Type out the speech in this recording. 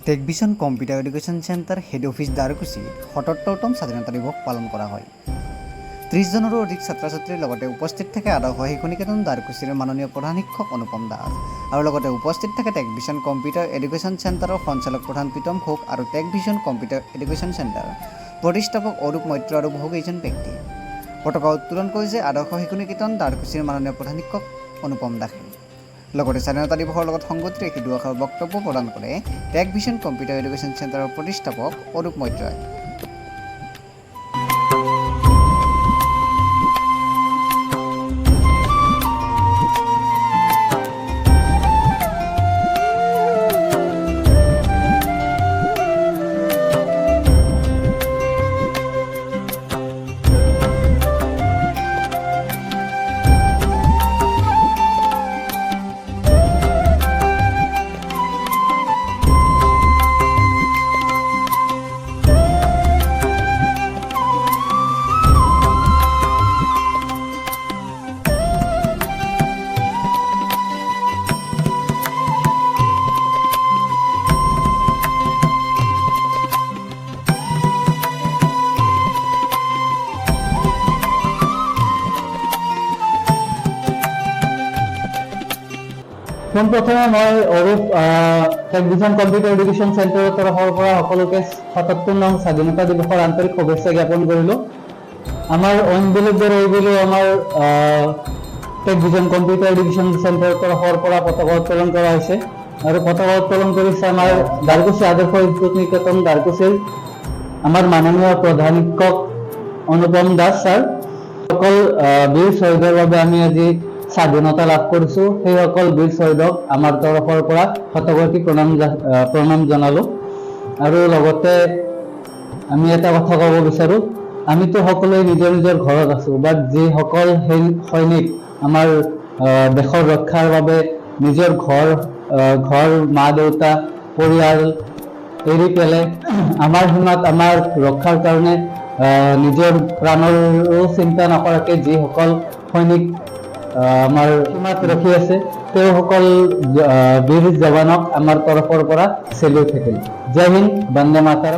টেকভিশন computer education centre head office দ্বাৰকুছিত ৭৭তম স্বাধীনতা দিৱস পালন কৰা হয়। ৩০জনৰো অধিক ছাত্ৰ ছাত্ৰীৰ লগতে উপস্থিত থাকে আদৰ্শ শিশু নিকেতন দ্বাৰকুছিৰ মাননীয় প্ৰধান শিক্ষক অনুপম দাস আৰু লগতে উপস্থিত থাকে টেকভিশন কম্পিউটাৰ এডুকেশ্যন চেণ্টাৰৰ সঞ্চালক প্ৰধান প্ৰীতম ঘোষ আৰু টেকভিশন কম্পিউটাৰ এডুকেশ্যন চেণ্টাৰ প্ৰতিষ্ঠাপক অৰূপ মৈত্ৰ আৰু বহুকেইজন ব্যক্তি। পতাকা উত্তোলন কৰিছে আদৰ্শ শিশু নিকেতন দ্বাৰকুছিৰ মাননীয় প্ৰধান শিক্ষক অনুপম দাসে। লগতে স্বাধীনতা দিৱসৰ লগত সংগতি ৰাখি দুআষাৰ বক্তব্য প্ৰদান কৰে টেকভিশন কম্পিউটাৰ এডুকেশ্যন চেণ্টাৰৰ প্ৰতিষ্ঠাপক অৰূপ মৈত্ৰই। পোনপ্ৰথমে মই অৰূপ টেকভিশন কম্পিউটাৰ এডুকেশ্যন চেণ্টাৰৰ তৰফৰ পৰা সকলোকে ৭৭নং স্বাধীনতা দিৱসৰ আন্তৰিক শুভেচ্ছা জ্ঞাপন কৰিলোঁ। আমাৰ অইন বেলেগ দৰে এইবেলি আমাৰ টেকভিশন কম্পিউটাৰ এডুকেশ্যন চেণ্টাৰৰ তৰফৰ পৰা পতাকা উত্তোলন কৰা হৈছে আৰু পতাকা উত্তোলন কৰিছে আমাৰ দ্বাৰকুছি আদৰ্শ শিশু নিকেতন দ্বাৰকুছিৰ আমাৰ মাননীয় প্ৰধান শিক্ষক অনুপম দাস ছাৰ। সকল বীৰ শ্বহীদৰ বাবে আমি আজি স্বাধীনতা লাভ কৰিছোঁ, সেইসকল বীৰ শ্বহীদক আমাৰ তৰফৰ পৰা শতকোটি প্ৰণাম জনালোঁ। আৰু লগতে আমি এটা কথা ক'ব বিচাৰোঁ, আমিতো সকলোৱে নিজৰ নিজৰ ঘৰত আছোঁ, বাট যিসকল সৈনিক আমাৰ দেশৰ ৰক্ষাৰ বাবে নিজৰ ঘৰ মা দেউতা পৰিয়াল এৰি পেলাই আমাৰ সীমাত আমাৰ ৰক্ষাৰ কাৰণে নিজৰ প্ৰাণৰো চিন্তা নকৰাকৈ যিসকল সৈনিক আমাৰ সীমাত ৰখি আছে, তেওঁসকল বীৰ জৱানক আমাৰ তৰফৰ পৰা চেলিউট থাকিল। জয় হিন্দ, বন্দে মাতৰম।